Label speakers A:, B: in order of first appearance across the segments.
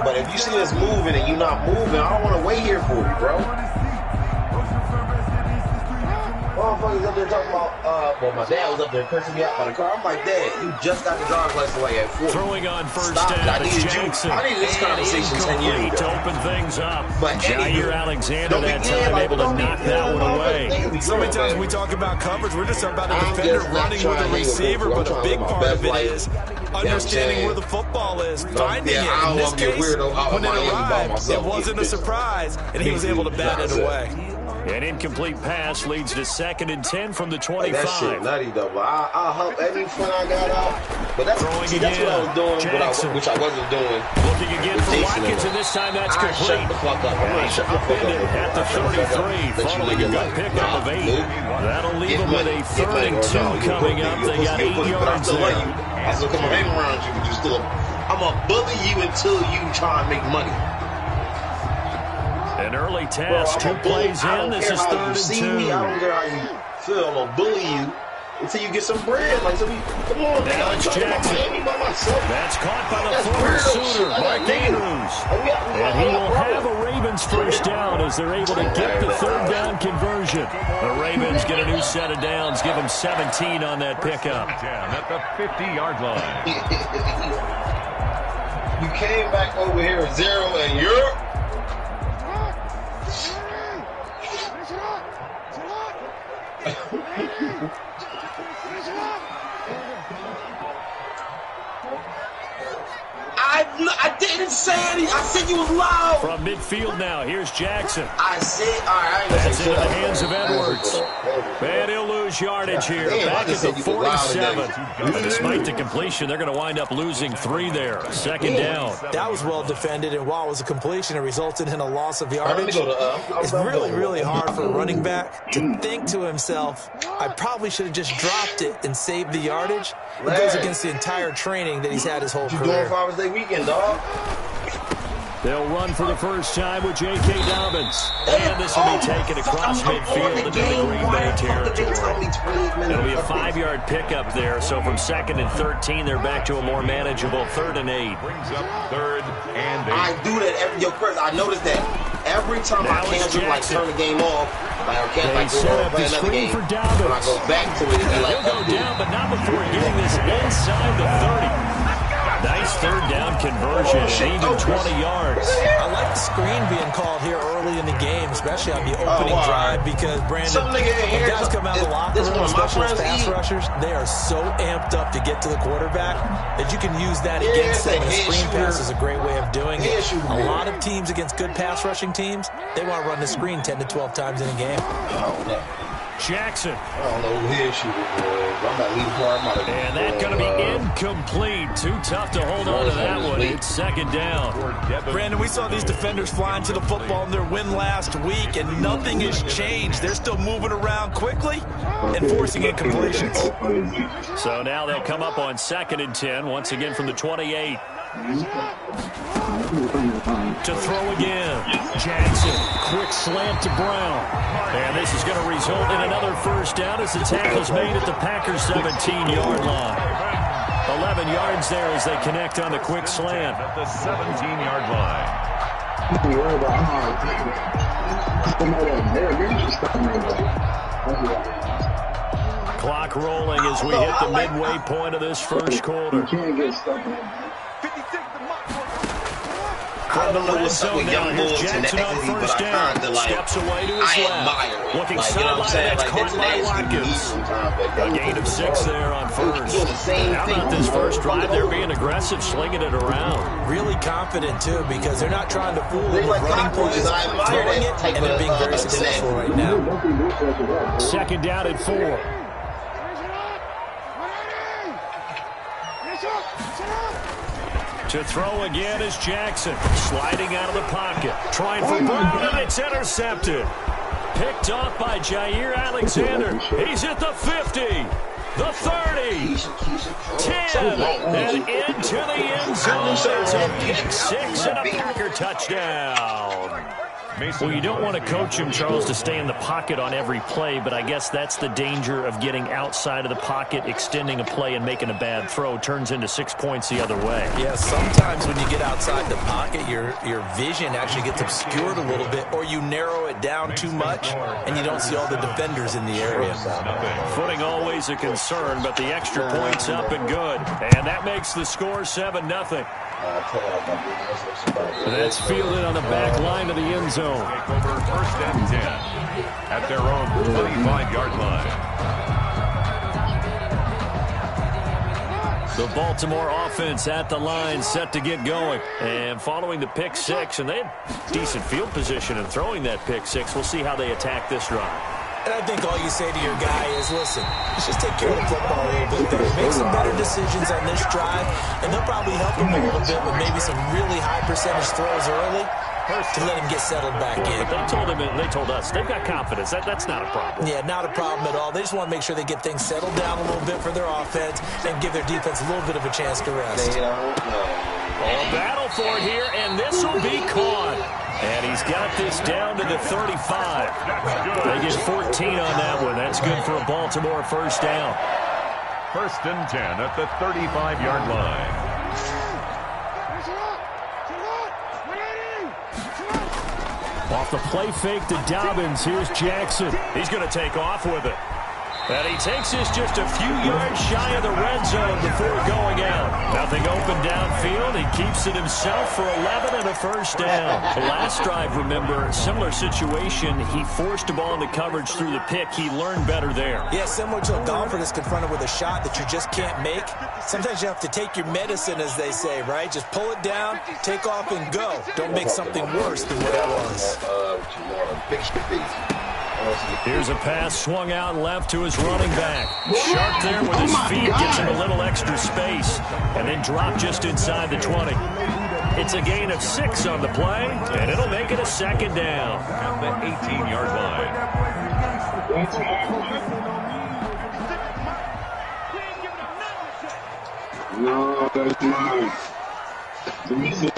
A: But if you see us moving and you're not moving, I don't want to wait here for you, bro. Motherfuckers up there talking about, well, my dad was up there cursing me out by the car. I'm like, Dad, you just got the driver's license away at 40.
B: Throwing on first
A: Stop.
B: down.
A: I needed this conversation 10 years ago.
B: To open things up.
A: But
B: Jair Alexander that time able to knock that one away.
C: So many times when we talk about coverage, we're just talking about a defender running with a receiver, but a big part of it is understanding where the football is, finding it. In this case, when it arrived, it wasn't a surprise, and he was able to bat it away.
B: An incomplete pass leads to 2nd and 10 from the 25.
A: That shit nutty, though. I'll help every friend I got out. But that's what I was doing, which I wasn't doing.
B: Looking again for Watkins, and this time that's complete.
A: Shut the fuck up.
B: Upended at the 33, following a good pickup of 8. That'll leave them with a 3rd and 2 coming up. They got 8 yards there.
A: I still come hang around you, but you still. I'm going to bully you until you try and make money.
B: An early task, 2 plays in. This is 3rd and 2.
A: I don't care how you feel. I'm going to bully you until you get some bread. Like, so come on,
B: now it's Jackson. That's caught by the former Sooner, Mark Andrews. And he will have a Ravens first down as they're able to get the 3rd down conversion. The Ravens get a new set of downs, give them 17 on that pickup.
D: Down at the 50-yard line.
A: You came back over here at 0 and you're... I didn't say anything. I said you was loud.
B: From midfield now, here's Jackson.
A: I said, all right.
B: That's into the hands of Edwards. And he'll lose yardage here. Back at the 47. And despite the completion, they're going to wind up losing 3 there. 2nd down.
C: That was well defended, and while it was a completion, it resulted in a loss of yardage. It's really, really hard for a running back to think to himself, I probably should have just dropped it and saved the yardage. It goes against the entire training that he's had his whole career.
A: You doing Father's Day weekend, dog?
B: They'll run for the first time with J.K. Dobbins. And this will be taken across midfield into the Green Bay territory. It'll be a 5-yard pickup there. So from 2nd and 13, they're back to a more manageable 3rd and 8.
D: Brings up 3rd and 8.
A: I do that every Chris, I noticed that every time I cancel, like turn the game off, like I can't like go play another game.
B: For Dobbins.
A: When I go back to it, it's like
B: he'll go down, but not before getting this inside the 30. Nice 3rd down conversion, even 20 yards.
C: I like the screen being called here early in the game, especially on the opening drive, because, Brandon, when guys come out of the locker room, especially as pass rushers, they are so amped up to get to the quarterback that you can use that against them. And a screen pass is a great way of doing it. A lot of teams against good pass rushing teams, they want to run the screen 10 to 12 times in a game.
B: Jackson.
A: I don't know who his shooter was. I'm not leaving for him.
B: And that's going to be incomplete. Too tough to hold on to that one. It's 2nd down.
C: Brandon, we saw these defenders flying to the football in their win last week, and nothing has changed. They're still moving around quickly and forcing incompletions.
B: So now they'll come up on 2nd and 10, once again from the 28. To throw again. Jackson, quick slant to Brown. And this is going to result in another first down as the tackle's made at the Packers' 17-yard line. 11 yards there as they connect on the quick slant.
D: At the 17-yard line.
B: Clock rolling as we hit the midway point of this first quarter.
A: I don't know what's up with young bulls and the ecstasy, but I kind of like,
B: steps away to his left. Looking
A: like, you know what I'm saying?
B: That's caught by Watkins. A gain of 6 there on first. How about this first drive? They're being aggressive, slinging it around.
C: Really confident, too, because they're not trying to fool them with running plays, throwing it, and they're being very successful right now.
B: 2nd down and 4. To throw again is Jackson, sliding out of the pocket, trying for Brown, and it's intercepted. Picked off by Jair Alexander. He's at the 50, the 30, 10, and into the end zone. There's a pick 6 and a Packer touchdown. Well, you don't want to coach him, Charles, to stay in the pocket on every play, but I guess that's the danger of getting outside of the pocket, extending a play, and making a bad throw. Turns into 6 points the other way.
C: Yeah, sometimes when you get outside the pocket, your vision actually gets obscured a little bit, or you narrow it down too much, and you don't see all the defenders in the area.
B: Footing always a concern, but the extra point's up and good. And that makes the score 7-0. That's fielded on the back line of the end zone.
D: Take over 1st and 10 at their own 25-yard line.
B: The Baltimore offense at the line, set to get going. And following the pick six, and they had decent field position in throwing that pick six. We'll see how they attack this drive.
C: And I think all you say to your guy is, listen, let's just take care of the football a little bit better. Make some better decisions on this drive, and they'll probably help him a little bit with maybe some really high percentage throws early to let him get settled back in.
B: But they told us they've got confidence. That's not a problem.
C: Yeah, not a problem at all. They just want to make sure they get things settled down a little bit for their offense and give their defense a little bit of a chance to rest.
B: A battle for it here, and this will be caught. And he's got this down to the 35. They get 14 on that one. That's good for a Baltimore first down.
D: 1st and 10 at the 35-yard line.
B: Off the play fake to Dobbins. Here's Jackson. He's going to take off with it. And he takes this just a few yards shy of the red zone before going out. Nothing open downfield. He keeps it himself for 11 and a first down. The last drive, remember, similar situation. He forced a ball into coverage through the pick. He learned better there.
C: Yeah, similar to a golfer that's confronted with a shot that you just can't make. Sometimes you have to take your medicine, as they say, right? Just pull it down, take off, and go. Don't make something worse than what it was.
B: Here's a pass swung out left to his running back. Sharp there with his feet, gets him a little extra space, and then dropped just inside the 20. It's a gain of 6 on the play, and it'll make it a second down.
D: At the 18-yard line.
E: No, that's mine. Let me see.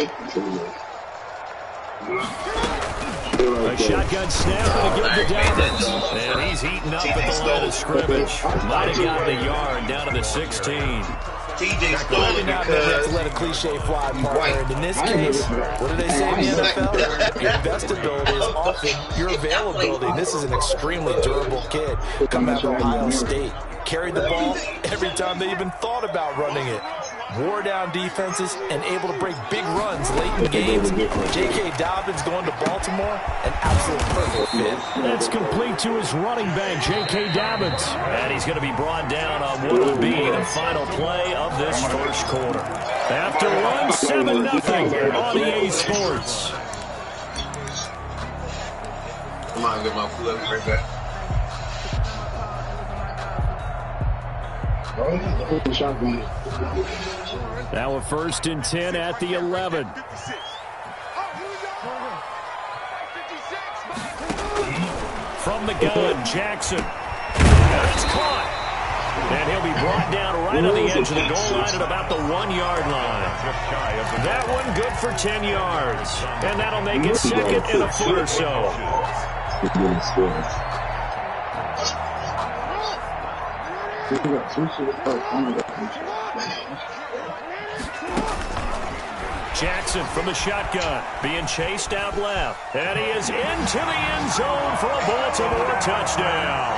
B: A shotgun snap and a give to Dobbins. And he's eaten up at the line of scrimmage. Might have gotten a yard down to the 16.
A: TJ stole
C: Maybe
A: it
C: not never have to
A: because
C: let a cliche fly, partner. And in this case, what do they say in the NFL? Your best ability is often your availability. And this is an extremely durable kid coming out of Ohio State. Carried the ball every time they even thought about running it. Wore down defenses and able to break big runs late in games. J.K. Dobbins going to Baltimore, an absolute perfect fit.
B: That's complete to his running back, J.K. Dobbins. And he's going to be brought down on what will be the final play of this first quarter. After one, 7-0 on EA Sports.
A: Come on, get my foot right back.
B: Now a 1st and 10 at the 11. From the gun, Jackson. And it's caught. And he'll be brought down right on the edge of the goal line at about the 1-yard line. That one good for 10 yards. And that'll make it second and a foot or so. Jackson from the shotgun, being chased out left. And he is into the end zone for a Baltimore touchdown.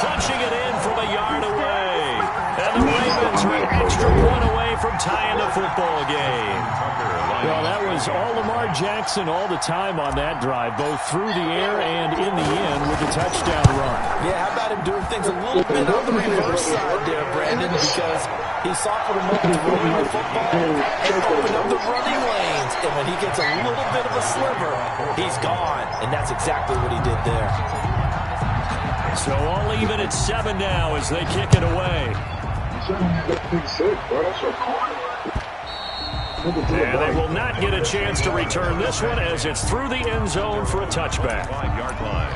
B: Punching it in from a yard away. And the Ravens are an extra point away from tying the football game. Well, that was all Lamar Jackson all the time on that drive, both through the air and in the end with the touchdown run.
C: Yeah, how about him doing things a little bit on the reverse side there, Brandon, because he saw for the moment to run the football and open up the running lanes. And when he gets a little bit of a sliver, he's gone. And that's exactly what he did there.
B: So all even at 7 now as they kick it away. And they will not get a chance to return this one as it's through the end zone for a touchback.
D: 5-yard line.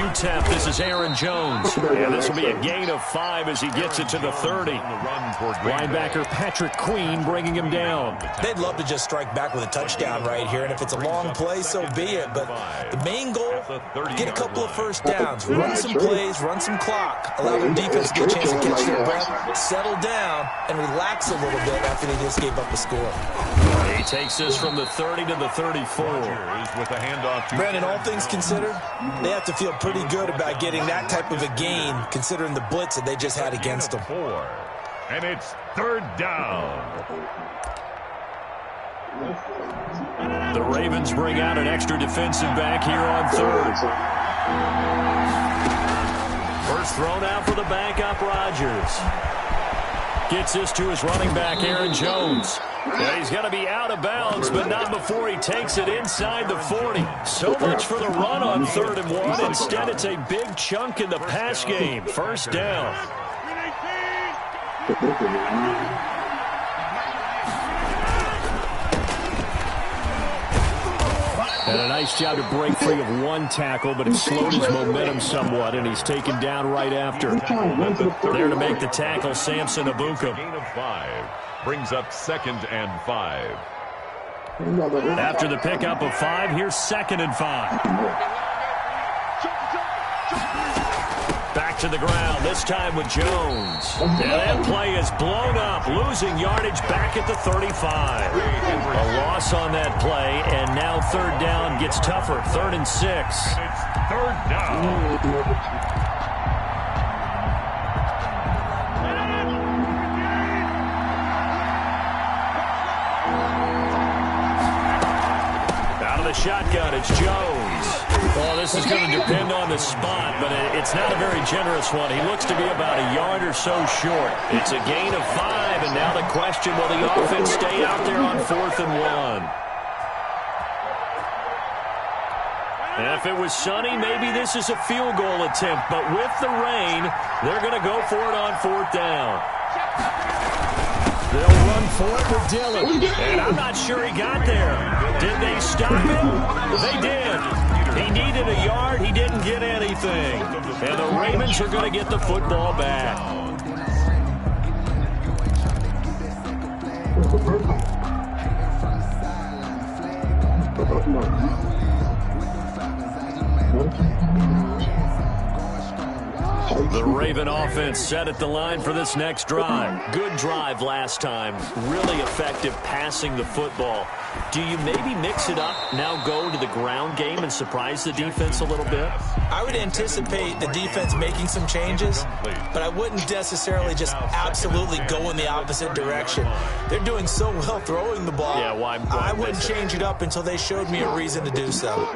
B: UTEP. This is Aaron Jones. And this will be a gain of 5 as he gets it to the 30. Linebacker Patrick Queen bringing him down.
C: They'd love to just strike back with a touchdown right here, and if it's a long play, so be it. But the main goal, get a couple of first downs, run some plays, run some clock, allow their defense to get a chance to catch their breath, settle down, and relax a little bit after they just gave up a score.
B: He takes this from the 30 to the 34.
C: Brandon, all things considered, they have to feel pretty good about getting that type of a gain, considering the blitz that they just had against them.
D: And it's third down.
B: The Ravens bring out an extra defensive back here on third. First thrown out for the backup, Rodgers. Gets this to his running back, Aaron Jones. Yeah, he's going to be out of bounds, but not before he takes it inside the 40. So much for the run on 3rd and 1. Instead, it's a big chunk in the pass game. First down. And a nice job to break free of one tackle, but it slowed his momentum somewhat, and he's taken down right after. There to make the tackle, Samson Abuka.
D: Gain of 5 brings up 2nd and 5.
B: After the pickup of 5, here's 2nd and 5. Back to the ground, this time with Jones. And that play is blown up, losing yardage back at the 35. A loss on that play, and now 3rd down gets tougher, 3rd and 6.
D: It's 3rd down.
B: Shotgun, it's Jones. Well, this is going to depend on the spot, but it's not a very generous one. He looks to be about a yard or so short. It's a gain of 5, and now the question, will the offense stay out there on 4th and 1? And if it was sunny, maybe this is a field goal attempt, but with the rain, they're going to go for it on 4th down. They'll run for it with Dillon. And I'm not sure he got there. Did they stop him? They did. He needed a yard. He didn't get anything. And the Ravens are going to get the football back. The Raven offense set at the line for this next drive. Good drive last time. Really effective passing the football. Do you maybe mix it up, now go to the ground game and surprise the defense a little bit?
C: I would anticipate the defense making some changes, but I wouldn't necessarily just absolutely go in the opposite direction. They're doing so well throwing the ball.
B: Yeah, why
C: I wouldn't change it up until they showed me a reason to do so.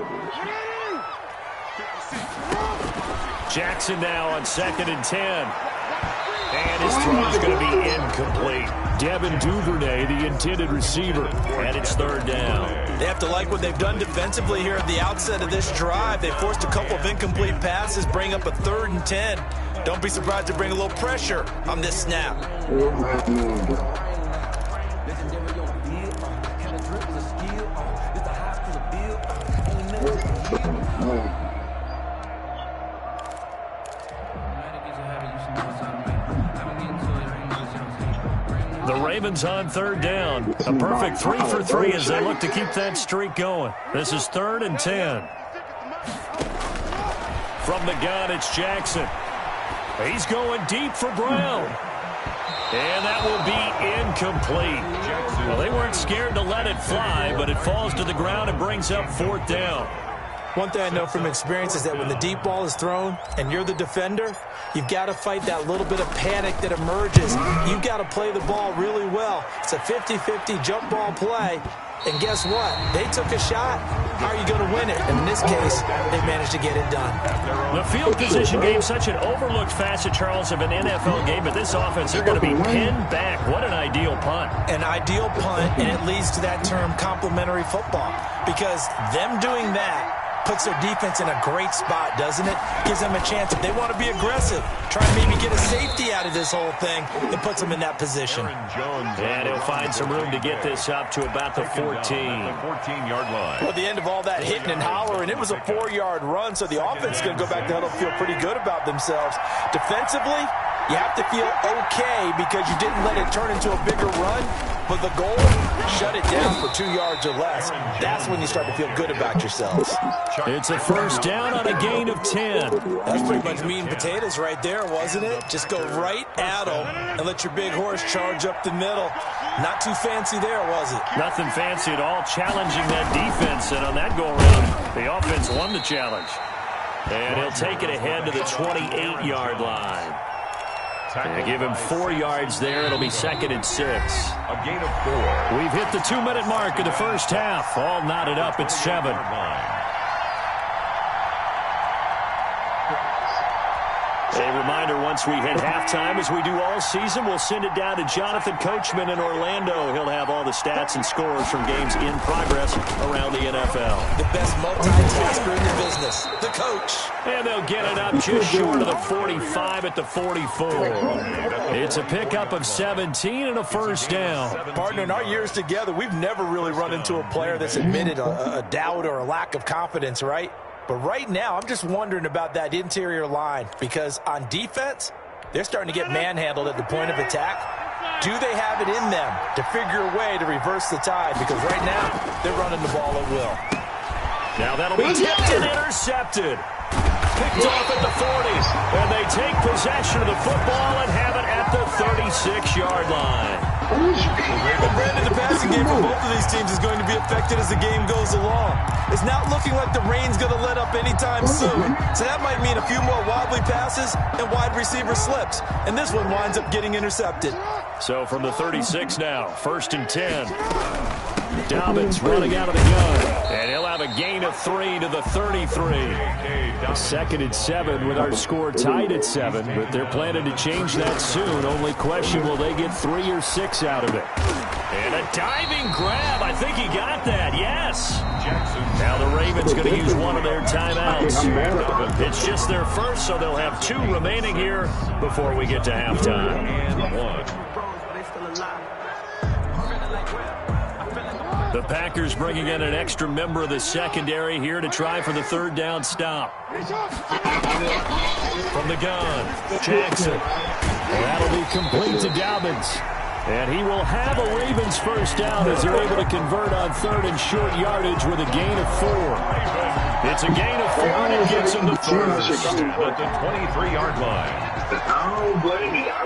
B: Jackson now on 2nd and 10. And his throw is going to be incomplete. Devin Duvernay, the intended receiver. And it's 3rd down.
C: They have to like what they've done defensively here at the outset of this drive. They forced a couple of incomplete passes, bring up a 3rd and 10. Don't be surprised to bring a little pressure on this snap.
B: The Ravens on 3rd down. A perfect 3 for 3 as they look to keep that streak going. This is 3rd and 10. From the gun, it's Jackson. He's going deep for Brown. And that will be incomplete. Well, they weren't scared to let it fly, but it falls to the ground and brings up 4th down.
C: One thing I know from experience is that when the deep ball is thrown and you're the defender, you've got to fight that little bit of panic that emerges. You've got to play the ball really well. It's a 50-50 jump ball play. And guess what? They took a shot. How are you going to win it? And in this case, they managed to get it done.
B: The field position game, such an overlooked facet, Charles, of an NFL game, but this offense, they're going to be pinned back. What an ideal punt.
C: An ideal punt, and it leads to that term complimentary football. Because them doing that puts their defense in a great spot, doesn't it? Gives them a chance if they want to be aggressive, try to maybe get a safety out of this whole thing. It puts them in that position.
B: And he'll find some room to get this up to about the 14.
D: The 14-yard line.
C: Well, at the end of all that hitting and hollering, it was a 4-yard run, so the offense is going to go back to huddle and feel pretty good about themselves. Defensively, you have to feel okay because you didn't let it turn into a bigger run. But the goal, shut it down for 2 yards or less. That's when you start to feel good about yourselves.
B: It's a first down on a gain of 10.
C: That's pretty much meat and potatoes right there, wasn't it? Just go right at them and let your big horse charge up the middle. Not too fancy there, was it?
B: Nothing fancy at all, challenging that defense. And on that go-around, the offense won the challenge. And he'll take it ahead to the 28-yard line. And give him 4 yards there. It'll be 2nd and 6.
D: A gain of 4.
B: We've hit the 2-minute mark of the first half. All knotted up at 7. A reminder, once we hit halftime, as we do all season, we'll send it down to Jonathan Coachman in Orlando. He'll have all the stats and scores from games in progress around the NFL.
C: The best multitasker in the business, the coach.
B: And they'll get it up just short of the 45 at the 44. It's a pickup of 17 and a first down.
C: Partner, in our years together, we've never really run into a player that's admitted a doubt or a lack of confidence, right? But right now, I'm just wondering about that interior line because on defense, they're starting to get manhandled at the point of attack. Do they have it in them to figure a way to reverse the tide? Because right now, they're running the ball at will.
B: Now that'll be tipped and intercepted. Picked off at the 40. And they take possession of the football and have it at the 36-yard line.
C: Well, Brandon, the passing game for both of these teams is going to be affected as the game goes along. It's not looking like the rain's going to let up anytime soon. So that might mean a few more wobbly passes and wide receiver slips. And this one winds up getting intercepted.
B: So from the 36 now, 1st and 10. Dobbins running out of the gun. And he'll have a gain of 3 to the 33. 2nd and 7 with our score tied at 7. But they're planning to change that soon. Only question, will they get 3 or 6 out of it? And a diving grab. I think he got that. Yes. Now the Ravens going to use one of their timeouts. It's just their first, so they'll have 2 remaining here before we get to halftime.
D: And 1.
B: The Packers bringing in an extra member of the secondary here to try for the 3rd down stop. From the gun, Jackson. That'll be complete to Dobbins. And he will have a Ravens first down as they're able to convert on 3rd and short yardage with a gain of 4. It's a gain of 4 and it gets him to first.
D: At the 23-yard line.
E: I don't blame you. I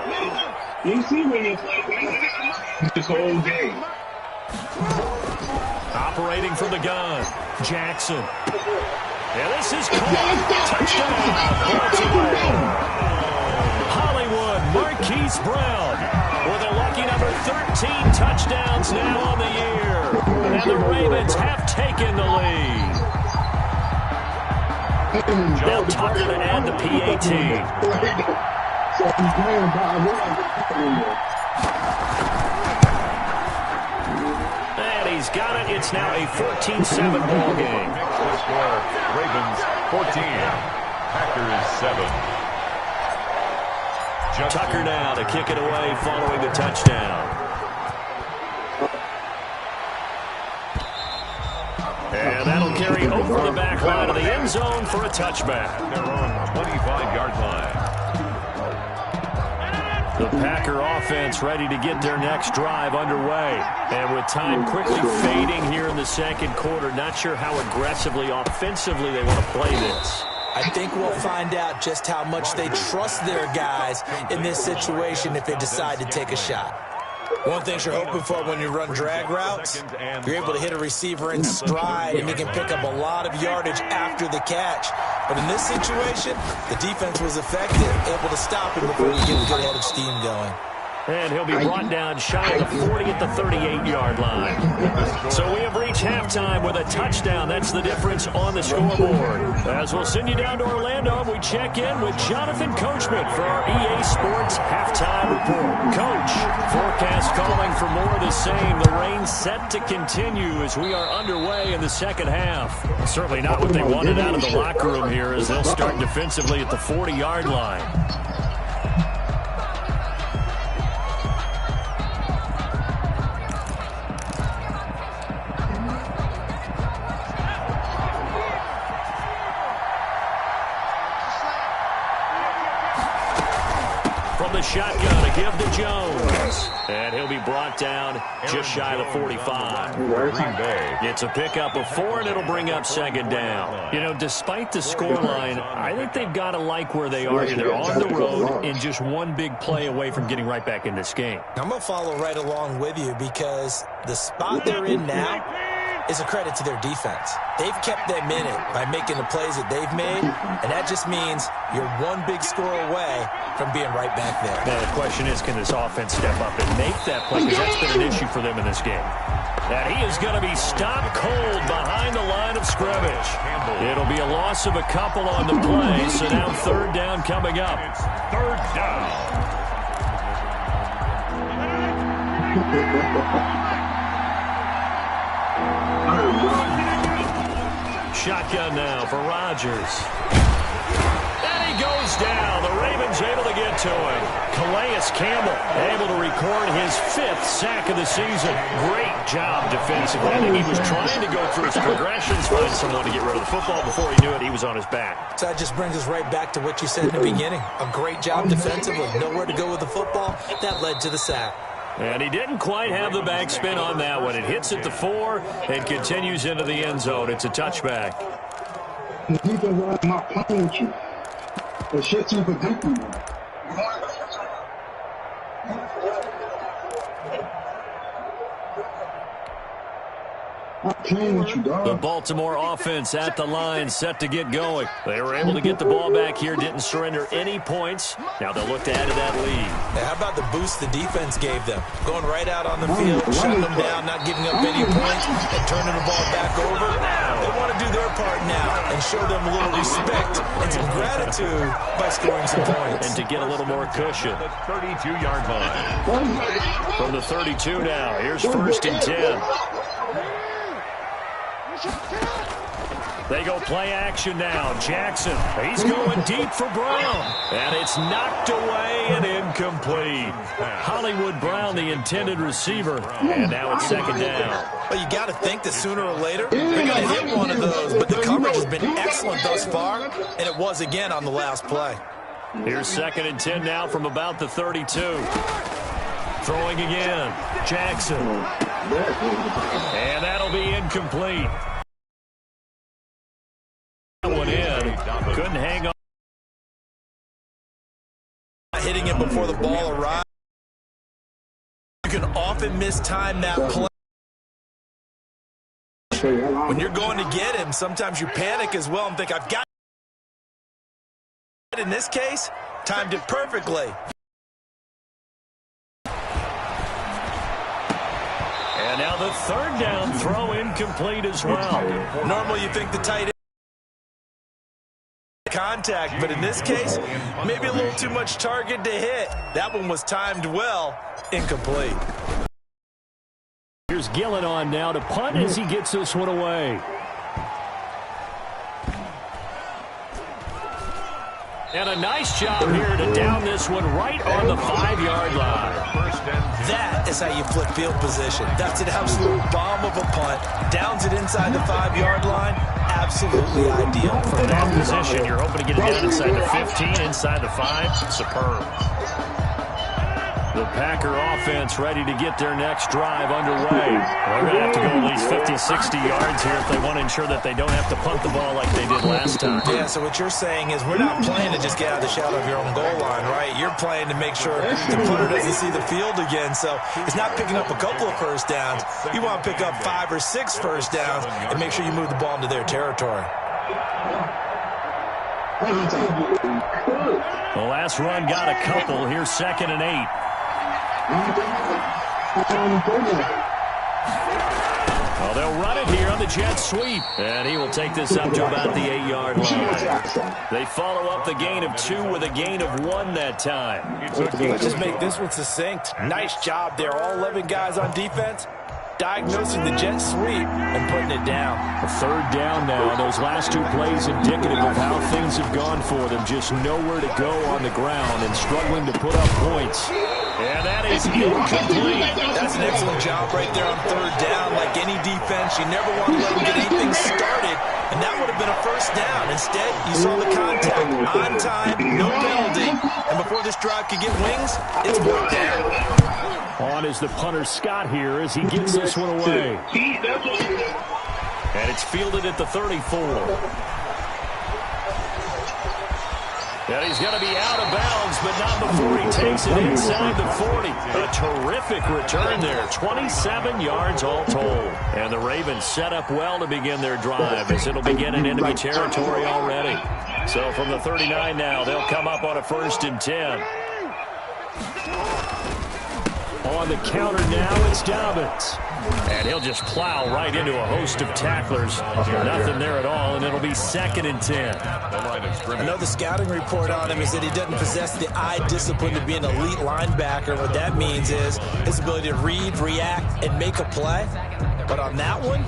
E: mean, you see when you play this whole game.
B: Operating from the gun, Jackson. And this is caught. Touchdown. Hollywood, Marquise Brown with a lucky number 13 touchdowns now on the year. And the Ravens have taken the lead. Now Tucker to add the PAT. He's got it. It's now a 14-7 ball game.
D: Score, Ravens 14, Packers 7.
B: Tucker now to kick it away following the touchdown. And that'll carry over the back line of the end zone for a touchback.
D: They're on 25-yard line.
B: The Packer offense ready to get their next drive underway. And with time quickly fading here in the 2nd quarter, not sure how aggressively, offensively they want to play this.
C: I think we'll find out just how much they trust their guys in this situation if they decide to take a shot. One thing you're hoping for when you run drag routes, you're able to hit a receiver in stride and he can pick up a lot of yardage after the catch. But in this situation, the defense was effective, able to stop him before he get a good head of steam going.
B: And he'll be brought down shy of the 40 at the 38-yard line. So we have reached halftime with a touchdown. That's the difference on the scoreboard. As we'll send you down to Orlando, we check in with Jonathan Coachman for our EA Sports halftime. halftime report. Coach, forecast calling for more of the same. The rain set to continue as we are underway in the second half. Certainly not what they wanted out of the locker room here as they'll start defensively at the 40-yard line. From the shotgun, a give to Jones. And he'll be brought down just shy of the 45. It's a pickup of 4, and it'll bring up second down. You know, despite the scoreline, I think they've got to like where they are. They're on the road and just one big play away from getting right back in this game.
C: I'm going to follow right along with you because the spot they're in now is a credit to their defense. They've kept them in it by making the plays that they've made, and that just means you're one big score away from being right back there.
B: Now, the question is, can this offense step up and make that play? Because that's been an issue for them in this game. And he is going to be stopped cold behind the line of scrimmage. It'll be a loss of a couple on the play, so now third down coming up.
D: It's third down.
B: Shotgun now for Rodgers. And he goes down. The Ravens able to get to him. Calais Campbell able to record his 5th sack of the season. Great job defensively. I think he was trying to go through his progressions, find someone to get rid of the football. Before he knew it, he was on his back.
C: So that just brings us right back to what you said in the beginning. A great job defensively. Nowhere to go with the football. That led to the sack.
B: And he didn't quite have the backspin on that one. It hits at the 4 and continues into the end zone. It's a touchback.
E: The defense is not playing with you. The shit too predictable.
B: The Baltimore offense at the line, set to get going. They were able to get the ball back here, didn't surrender any points. Now they'll look to add to that lead.
C: Hey, how about the boost the defense gave them? Going right out on the field, shutting them down, not giving up any points, and turning the ball back over. They want to do their part now and show them a little respect and some gratitude by scoring some points.
B: And to get a little more cushion.
D: The 32-yard line.
B: From the 32 now, here's 1st and 10. They go play action now. Jackson, he's going deep for Brown. And it's knocked away and incomplete. Hollywood Brown, the intended receiver. And now it's second down.
C: Well, you got to think that sooner or later they're going to hit one of those. But the coverage has been excellent thus far. And it was again on the last play.
B: Here's 2nd and 10 now from about the 32. Throwing again. Jackson. And that'll be incomplete. That one in. Couldn't hang on.
C: Hitting it before the ball arrives. You can often mistime that play. When you're going to get him, sometimes you panic as well and think, I've got it. In this case, timed it perfectly.
B: And now the 3rd down throw incomplete as well.
C: Normally you think the tight end contact, but in this case, maybe a little too much target to hit. That one was timed well, incomplete.
B: Here's Gillen on now to punt as he gets this one away. And a nice job here to down this one right on the 5-yard line.
C: That is how you flip field position. That's an absolute bomb of a punt. Downs it inside the 5-yard line. Absolutely ideal.
B: From that position, you're hoping to get it down inside the 15, inside the 5. Superb. The Packer offense ready to get their next drive underway. They're going to have to go at least 50, 60 yards here if they want to ensure that they don't have to punt the ball like they did last time.
C: Yeah, so what you're saying is we're not playing to just get out of the shadow of your own goal line, right? You're playing to make sure the punter doesn't see the field again. So it's not picking up a couple of first downs. You want to pick up 5 or 6 first downs and make sure you move the ball into their territory.
B: The last run got a couple. Here's 2nd and 8. Well, they'll run it here on the jet sweep. And he will take this up to about the 8-yard line. They follow up the gain of 2 with a gain of 1 that time.
C: Let's just make this one succinct. Nice job there. All 11 guys on defense diagnosing the jet sweep and putting it down.
B: A third down now. Those last 2 plays indicative of how things have gone for them. Just nowhere to go on the ground and struggling to put up points. And that is incomplete.
C: That's an excellent job right there on third down. Like any defense, you never want to let them get anything started, and that would have been a first down. Instead, you saw the contact on time, no penalty, and before this drive could get wings, it's brought down.
B: On is the punter Scott here as he gets this one away. And it's fielded at the 34. And he's going to be out of bounds, but not before he takes it inside the 40. A terrific return there, 27 yards all told. And the Ravens set up well to begin their drive as it'll begin in enemy territory already. So from the 39 now, they'll come up on a 1st and 10. On the counter now, it's Dobbins. And he'll just plow right into a host of tacklers. Nothing there at all, and it'll be 2nd and 10.
C: I know the scouting report on him is that he doesn't possess the eye discipline to be an elite linebacker. What that means is his ability to read, react, and make a play. But on that one,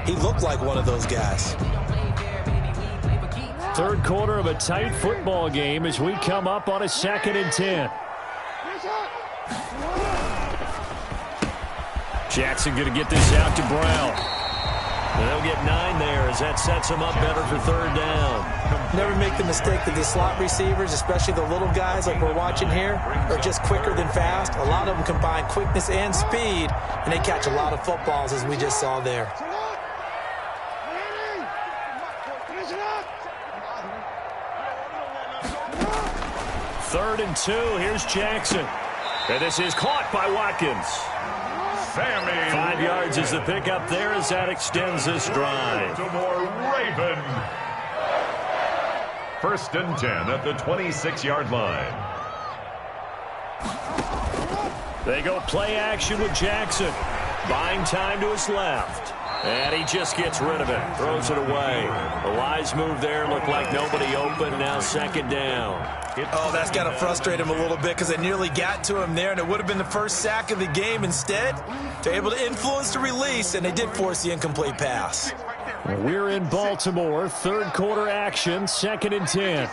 C: he looked like one of those guys.
B: Third quarter of a tight football game as we come up on a 2nd and 10. Jackson going to get this out to Brown. And they'll get 9 there as that sets him up better for third down.
C: Never make the mistake that the slot receivers, especially the little guys like we're watching here, are just quicker than fast. A lot of them combine quickness and speed, and they catch a lot of footballs as we just saw there.
B: Third and 2. Here's Jackson. And this is caught by Watkins. 5 yards is the pickup there as that extends this drive.
D: Raven. 1st and 10 at the 26-yard line.
B: They go play action with Jackson. Buying time to his left. And he just gets rid of it. Throws it away. A wise move there. Looked like nobody open. Now 2nd down.
C: Oh, that's got to frustrate him a little bit because they nearly got to him there, and it would have been the first sack of the game. Instead, they're able to influence the release, and they did force the incomplete pass.
B: We're in Baltimore. Third quarter action. 2nd and 10.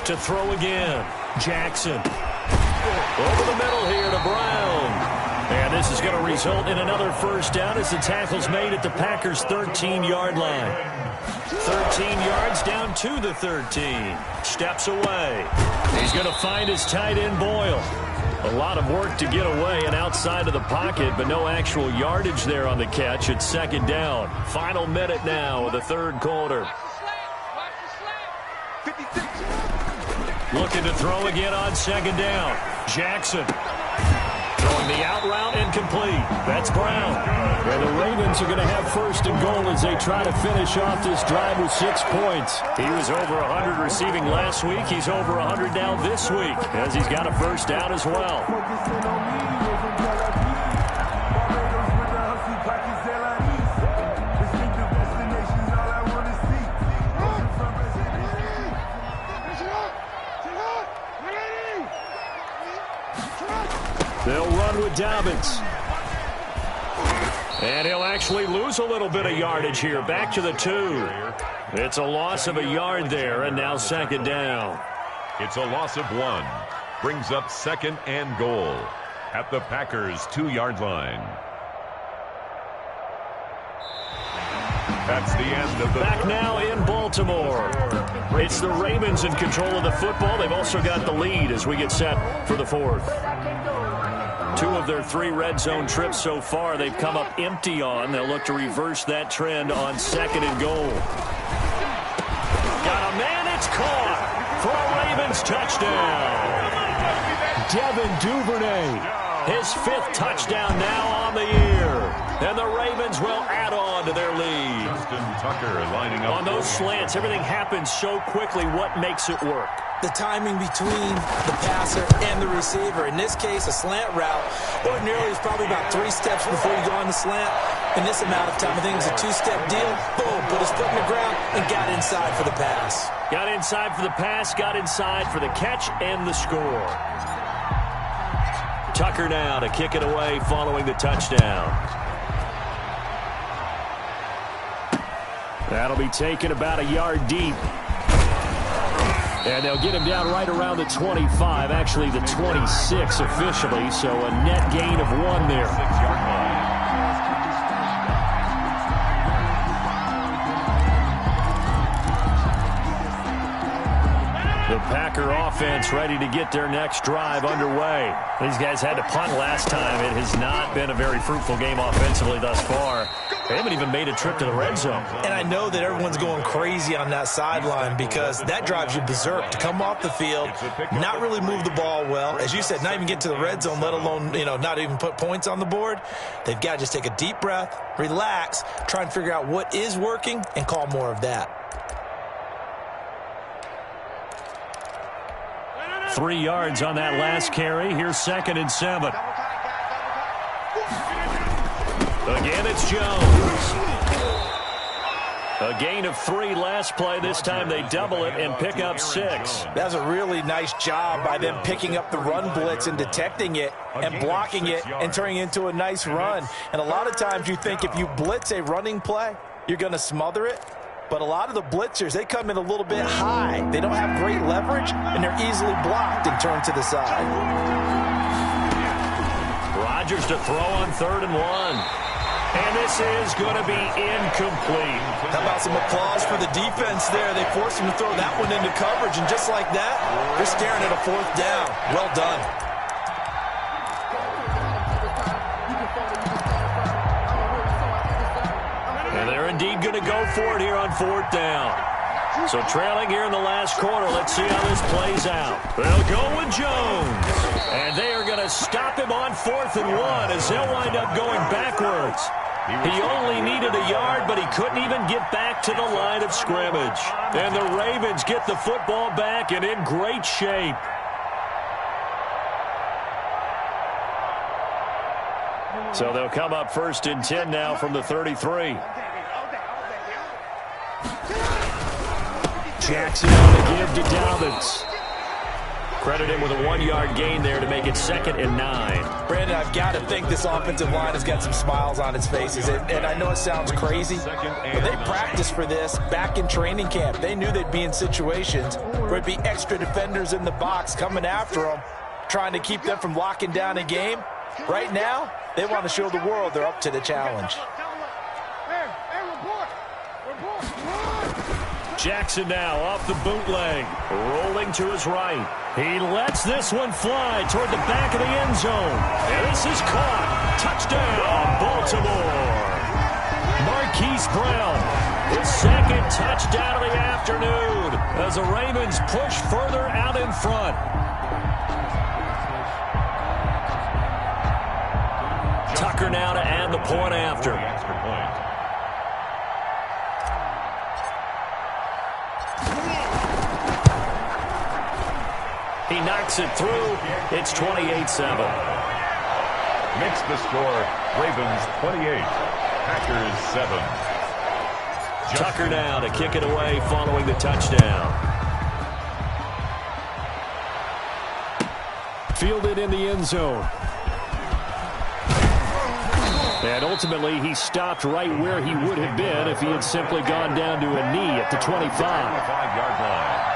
B: To throw again. Jackson. Over the middle here to Brown. And this is going to result in another first down as the tackle's made at the Packers' 13-yard line. 13 yards down to the 13. Steps away. He's going to find his tight end, Boyle. A lot of work to get away and outside of the pocket, but no actual yardage there on the catch. It's 2nd down. Final minute now of the third quarter. Looking to throw again on 2nd down. Jackson. Throwing the out route incomplete. That's Brown. And the Ravens are going to have 1st and goal as they try to finish off this drive with 6 points. He was over 100 receiving last week. He's over 100 now this week as he's got a first down as well. They'll run with Dobbins. And he'll actually lose a little bit of yardage here. Back to the 2. It's a loss of a yard there, and now 2nd down.
D: It's a loss of 1. Brings up 2nd and goal at the Packers' 2-yard line. That's the end of the...
B: Back now in Baltimore. It's the Ravens in control of the football. They've also got the lead as we get set for the 4th. 2 of their 3 red zone trips so far they've come up empty on. They'll look to reverse that trend on 2nd and goal. Got a man, it's caught for a Ravens touchdown. Devin Duvernay, his 5th touchdown now on the year. And the Ravens will add on to their lead.
D: Tucker lining up
B: on those slants, everything happens so quickly. What makes it work?
C: the timing between the passer and the receiver. In this case, a slant route ordinarily is probably about 3 steps before you go on the slant. In this amount of time, I think it was a 2-step deal. Boom, put his foot in the ground and got inside for the pass.
B: Got inside for the pass, got inside for the catch and the score. Tucker now to kick it away following the touchdown. That'll be taken about a yard deep. And they'll get him down right around the 25, actually the 26 officially, so a net gain of 1 there.
D: 6-yard line.
B: The Packer offense ready to get their next drive underway. These guys had to punt last time. It has not been a very fruitful game offensively thus far. They haven't even made a trip to the red zone.
C: And I know that everyone's going crazy on that sideline because that drives you berserk to come off the field, not really move the ball well. As you said, not even get to the red zone, let alone, not even put points on the board. They've got to just take a deep breath, relax, try and figure out what is working, and call more of that.
B: 3 yards on that last carry. Here's 2nd and 7. Again, it's Jones. A gain of 3 last play. This time they double it and pick up 6.
C: That's a really nice job by them picking up the run blitz and detecting it and blocking it and turning it into a nice run. And a lot of times you think if you blitz a running play, you're going to smother it. But a lot of the blitzers, they come in a little bit high. They don't have great leverage, and they're easily blocked and turned to the side.
B: Rodgers to throw on 3rd and 1. And this is going to be incomplete.
C: How about some applause for the defense there? They forced him to throw that one into coverage, and just like that, they're staring at a 4th down. Well done.
B: And they're indeed going to go for it here on 4th down. So trailing here in the last quarter. Let's see how this plays out. They'll go with Jones. And they are going to stop him on 4th and 1 as they'll wind up going backwards. He only needed a yard, but he couldn't even get back to the line of scrimmage. And the Ravens get the football back and in great shape. So they'll come up 1st and 10 now from the 33. Jackson on the give to Dobbins. Credit him with a 1-yard gain there to make it 2nd and 9.
C: Brandon, I've got to think this offensive line has got some smiles on its faces. And I know it sounds crazy, but they practiced for this back in training camp. They knew they'd be in situations where it'd be extra defenders in the box coming after them, trying to keep them from locking down a game. Right now, they want to show the world they're up to the challenge.
B: Jackson now off the bootleg, rolling to his right. He lets this one fly toward the back of the end zone. And this is caught. Touchdown, Baltimore. Marquise Brown, his 2nd touchdown of the afternoon as the Ravens push further out in front. Tucker now to add the point after. He knocks it through. It's 28-7.
D: Makes the score Ravens 28, Packers 7.
B: Tucker now to kick it away following the touchdown. Fielded in the end zone. And ultimately, he stopped right where he would have been if he had simply gone down to a knee at the 25.
D: 25-yard line.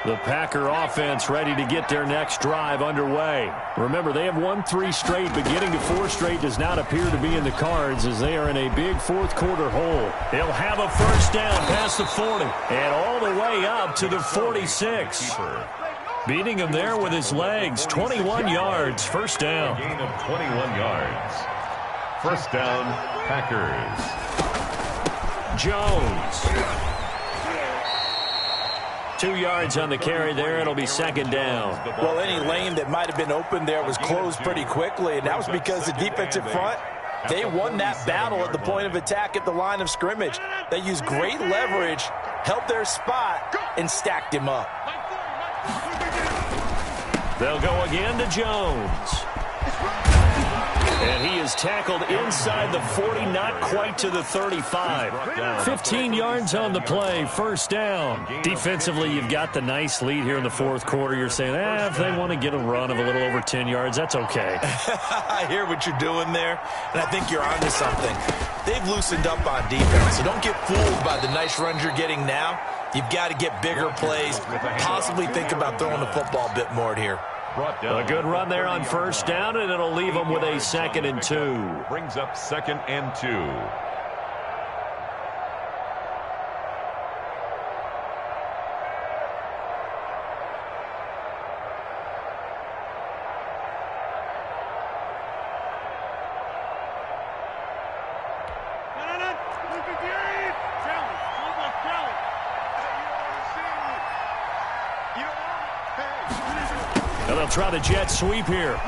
B: The Packer offense ready to get their next drive underway. Remember, they have won 3 straight, but getting to 4 straight does not appear to be in the cards as they are in a big 4th quarter hole. He'll have a 1st down past the 40 and all the way up to the 46. Beating him there with his legs, 21 yards, 1st down.
D: Gain of 21 yards. 1st down, Packers.
B: Jones. 2 yards on the carry there. It'll be second down.
C: Well, any lane that might have been open there was closed pretty quickly, and that was because the defensive front, they won that battle at the point of attack at the line of scrimmage. They used great leverage, held their spot, and stacked him up.
B: They'll go again to Jones. And he is tackled inside the 40, not quite to the 35. 15 yards on the play, first down. Defensively, you've got the nice lead here in the fourth quarter. You're saying, if they want to get a run of a little over 10 yards, that's okay.
C: I hear what you're doing there, and I think you're onto something. They've loosened up on defense, so don't get fooled by the nice runs you're getting now. You've got to get bigger plays, possibly think about throwing the football a bit more here.
B: A good run there on first down, and it'll leave them with a 2nd and 2.
D: Brings up 2nd and 2.
B: They'll try the jet sweep here.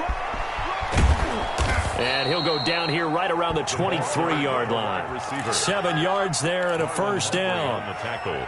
B: And he'll go down here right around the 23-yard line. 7 yards there and a first down.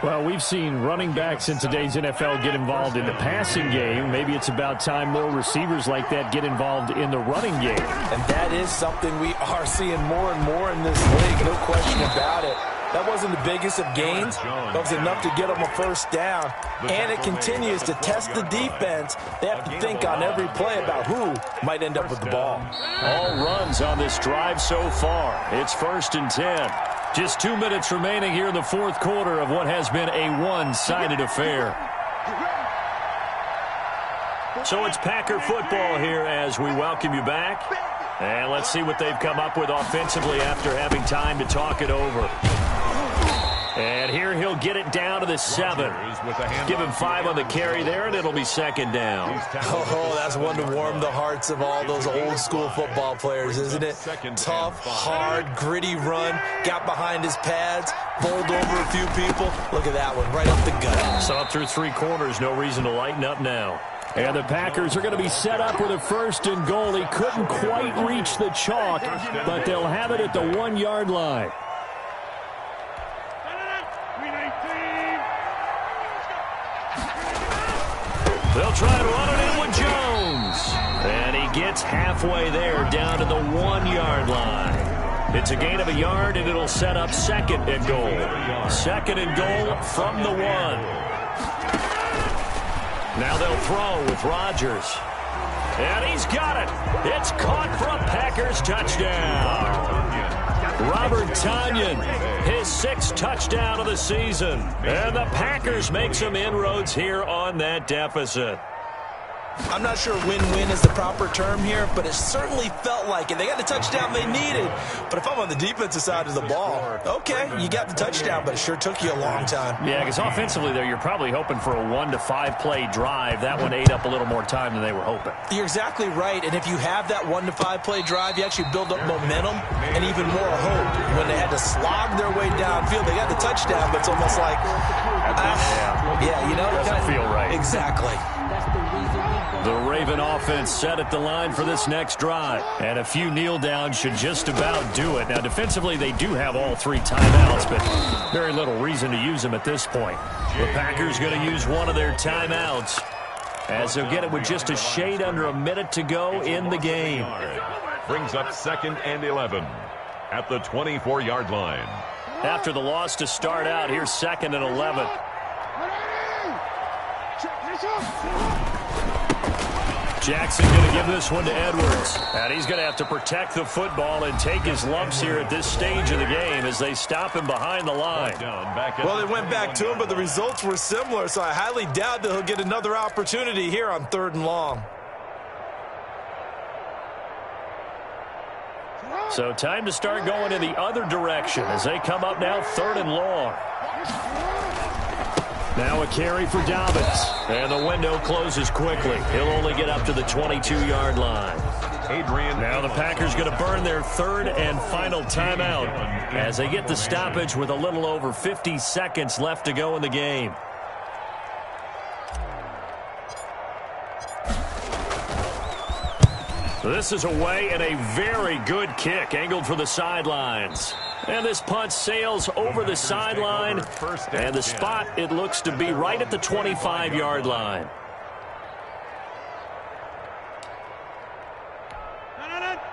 F: Well, we've seen running backs in today's NFL get involved in the passing game. Maybe it's about time more receivers like that get involved in the running game.
C: And that is something we are seeing more and more in this league, no question about it. That wasn't the biggest of gains. That was enough to get them a first down. And it continues to test the defense. They have to think on every play about who might end up with the ball.
B: All runs on this drive so far. It's 1st and 10. Just 2 minutes remaining here in the fourth quarter of what has been a one-sided affair. So it's Packer football here as we welcome you back. And let's see what they've come up with offensively after having time to talk it over. And here he'll get it down to the 7. Give him 5 on the carry there, and it'll be second down.
C: Oh, that's one to warm the hearts of all those old-school football players, isn't it? Tough, hard, gritty run, got behind his pads, bowled over a few people. Look at that one, right up the gut.
B: So up through 3 quarters, no reason to lighten up now.
F: And the Packers are going to be set up with a 1st and goal. He couldn't quite reach the chalk, but they'll have it at the 1-yard line.
B: They'll try to run it in with Jones. And he gets halfway there down to the 1-yard line. It's a gain of a yard, and it'll set up 2nd and goal. 2nd and goal from the 1. Now they'll throw with Rodgers. And he's got it. It's caught for a Packers touchdown. Robert Tonyan, his 6th touchdown of the season. And the Packers make some inroads here on that deficit.
C: I'm not sure win-win is the proper term here, but it certainly felt like it. They got the touchdown they needed. But if I'm on the defensive side of the ball, okay, you got the touchdown, but it sure took you a long time.
F: Yeah, because offensively there, you're probably hoping for a 1 to 5 play drive. That one ate up a little more time than they were hoping.
C: You're exactly right, and if you have that 1 to 5 play drive, you actually build up momentum and even more hope. When they had to slog their way downfield, they got the touchdown, but it's almost like, yeah, you know,
F: doesn't feel right.
C: Exactly.
B: The Raven offense set at the line for this next drive. And a few kneel downs should just about do it. Now, defensively, they do have all 3 timeouts, but very little reason to use them at this point. The Packers going to use one of their timeouts as they'll get it with just a shade under a minute to go in the game.
D: Brings up 2nd and 11 at the 24-yard line.
B: After the loss to start out, here's 2nd and 11. Jackson going to give this one to Edwards. And he's going to have to protect the football and take his lumps here at this stage of the game as they stop him behind the line.
C: Well, they went back to him, but the results were similar, so I highly doubt that he'll get another opportunity here on 3rd and long.
B: So time to start going in the other direction as they come up now 3rd and long. Now a carry for Dobbins. And the window closes quickly. He'll only get up to the 22-yard line. Now the Packers going to burn their 3rd and final timeout as they get the stoppage with a little over 50 seconds left to go in the game. This is away and a very good kick angled for the sidelines. And this punt sails over the sideline. And the spot, it looks to be right at the 25-yard line.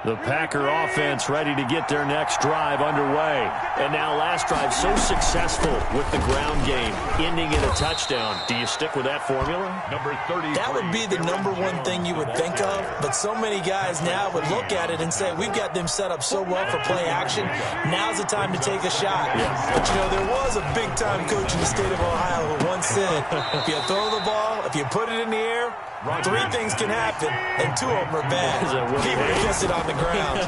B: The Packer offense ready to get their next drive underway. And now last drive so successful with the ground game, ending in a touchdown. Do you stick with that formula?
D: Number 30.
C: That would be the number one thing you would think of, but so many guys now would look at it and say, we've got them set up so well for play action. Now's the time to take a shot. But, you know, there was a big-time coach in the state of Ohio who once said, if you throw the ball, if you put it in the air, 3 things can happen, and 2 of them are bad. He would have kissed it on the ground.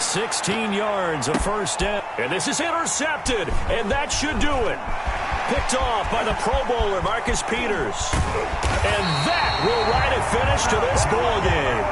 B: 16 yards, a first down. And this is intercepted, and that should do it. Picked off by the Pro Bowler, Marcus Peters. And that will write a finish to this ball game.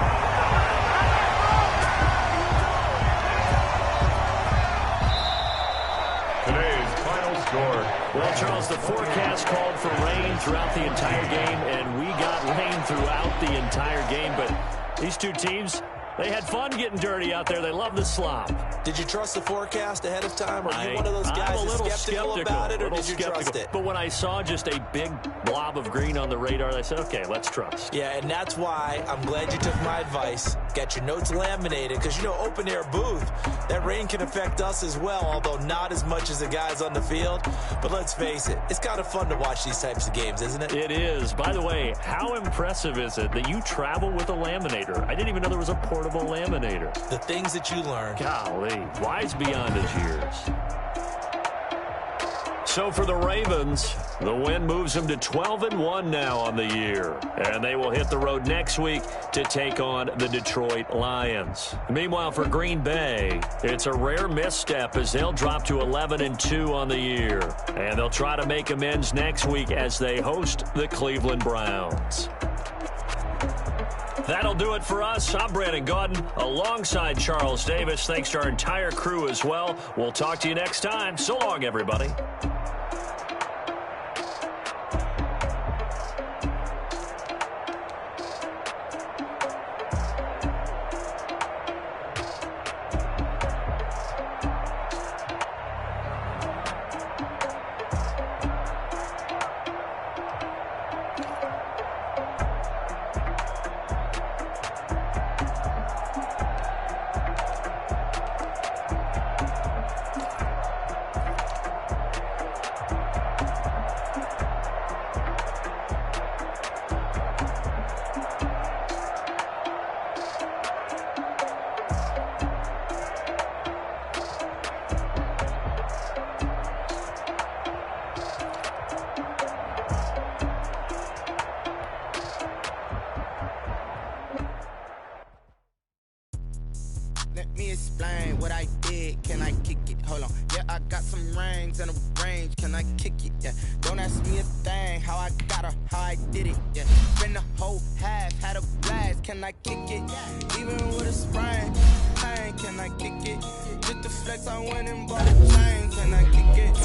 D: Today's final score.
B: Well, Charles, the forecast called for rain throughout the entire game, and we got rain throughout the entire game. But these two teams, they had fun getting dirty out there. They love the slop.
C: Did you trust the forecast ahead of time? Or are you one of those guys that's skeptical about it, or did you trust it?
B: But when I saw just a big blob of green on the radar, I said, okay, let's trust.
C: Yeah, and that's why I'm glad you took my advice. Got your notes laminated, because, you know, open-air booth, that rain can affect us as well, although not as much as the guys on the field. But let's face it, it's kind of fun to watch these types of games, isn't it?
B: It is. By the way, how impressive is it that you travel with a laminator? I didn't even know there was a portable laminator.
C: The things that you learn.
B: Golly, wise beyond his years. So for the Ravens, the win moves them to 12-1 now on the year. And they will hit the road next week to take on the Detroit Lions. Meanwhile, for Green Bay, it's a rare misstep as they'll drop to 11-2 on the year. And they'll try to make amends next week as they host the Cleveland Browns. That'll do it for us. I'm Brandon Gaudin alongside Charles Davis. Thanks to our entire crew as well. We'll talk to you next time. So long, everybody.
G: Let me explain what I did. Can I kick it? Hold on. Yeah, I got some rings and a range. Can I kick it? Yeah. Don't ask me a thing. How I got her, how I did it. Yeah. Spend the whole half, had a blast. Can I kick it? Even with a sprain. Pain, can I kick it? Just the flex, I went and bought a chain. Can I kick it?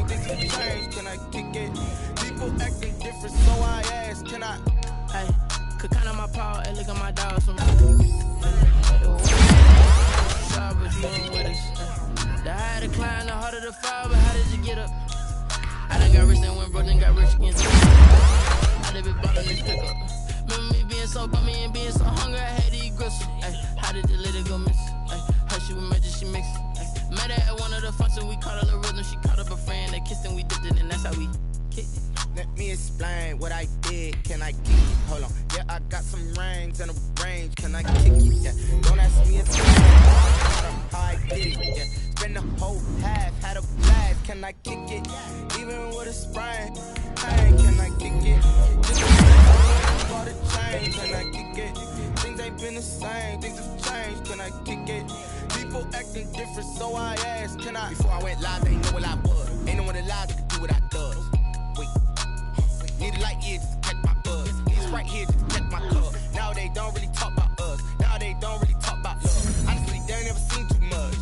G: Things have changed. Can I kick it? People acting different, so I ask. Can I?
H: Hey, could count on my power and look at my dogs from. But you ain't with us. The higher the climb, the harder the fall, but how did you get up? I done got rich and went broke, then got rich again. I done been ballin' this pickup. Remember me being so bummy and being so hungry, I had to eat gristle. Ay, how did the lady go miss? Ay, her she was magic, she mixed. Met her at one of the functions, we caught her the rhythm. She caught up a friend, they kissed and we dipped it, and that's how we kicked it.
G: Let me explain what I did. Can I kick it? Hold on. Yeah, I got some rings and a range. Can I kick it? Yeah. Don't ask me a thing. How I did it. Yeah. Spend the whole half, had a blast. Can I kick it? Even with a sprain. Pain, can I kick it? Just for the change. Can I kick it? Things ain't been the same. Things have changed. Can I kick it? People acting different, so I asked. Can I? Before I went live, they know what I was. Ain't no one alive that could do what I does. Need a light here just to catch my buzz. He's right here just to catch my cup. Now they don't really talk about us. Now they don't really talk about love. Honestly, they ain't never seen too much.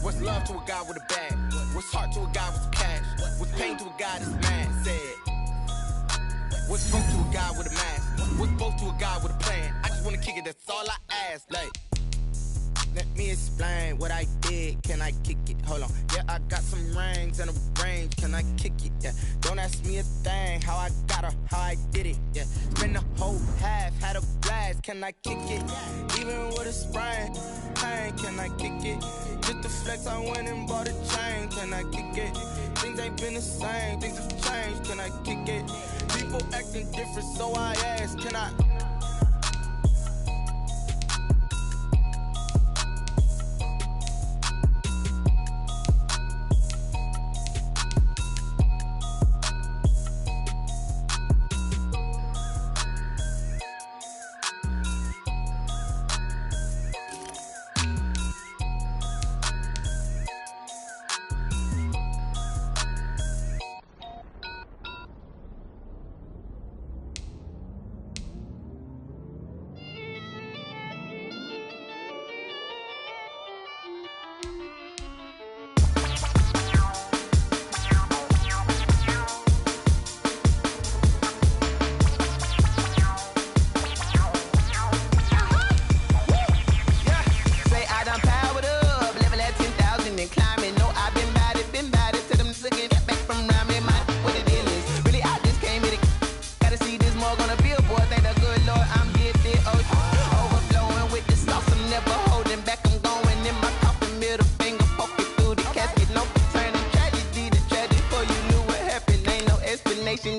G: What's love to a guy with a bag? What's heart to a guy with cash? What's pain to a guy that's mad? Said. What's broke to a guy with a mask? Was supposed to a guy with a plan. I just wanna kick it, that's all I ask. Like, let me explain what I did. Can I kick it? Hold on. Yeah, I got some rings and a range. Can I kick it? Yeah. Don't ask me a thing. How I got her, how I did it. Yeah. Spend the whole half, had a blast. Can I kick it? Even with a sprain. Pain, can I kick it? Just the flex, I went and bought a chain. Can I kick it? Things ain't been the same. Things have changed. Can I kick it? People acting different, so I ask. Can I?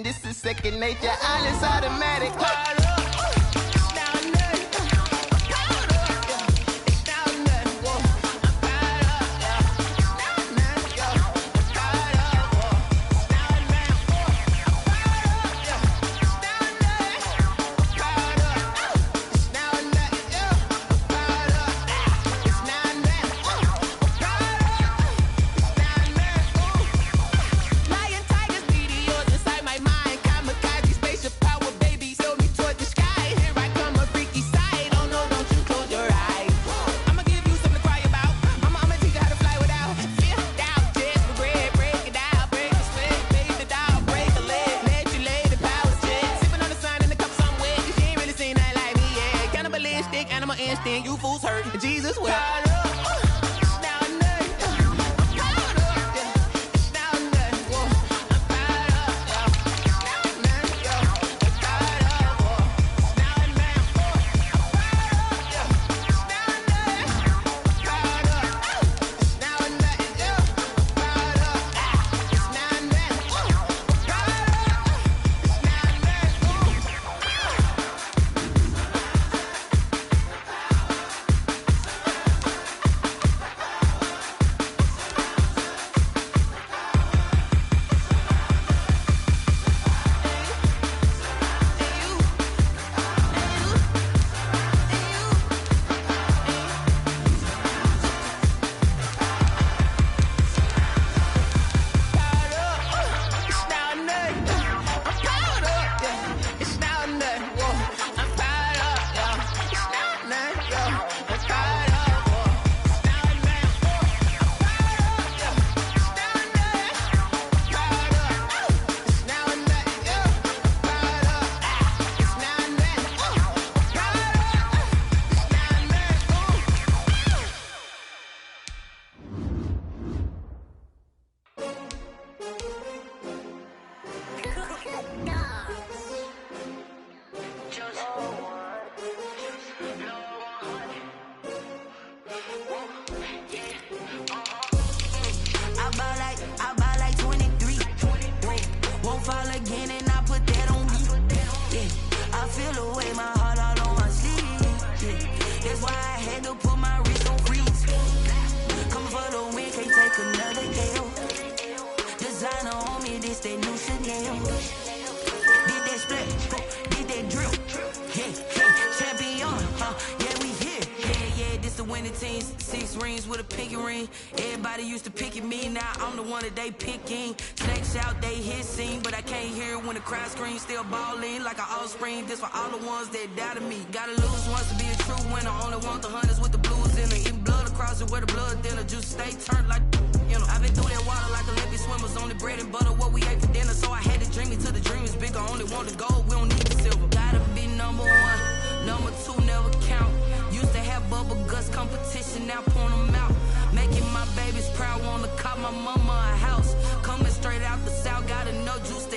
G: This is second nature, all is automatic. You fools hurt, Jesus will. Teams, 6 rings with a pinky ring. Everybody used to pick at me, now I'm the one that they picking. Snakes out, they hit scene, but I can't hear it when the crowd screams. Still balling like an offspring. This for all the ones that doubted me. Gotta lose once to be a true winner. Only want the hunters with the blues in it. Eating blood across it where the blood thinner. Juice stay turned like, you know. I've been through that water like Olympic swimmers. Only bread and butter, what we ate for dinner. So I had to dream it till the dream is bigger. Only want the gold, we don't need the silver. Gotta be number
H: and now point them out. Making my babies proud, wanna call my mama a house. Coming straight out the south, gotta know juice.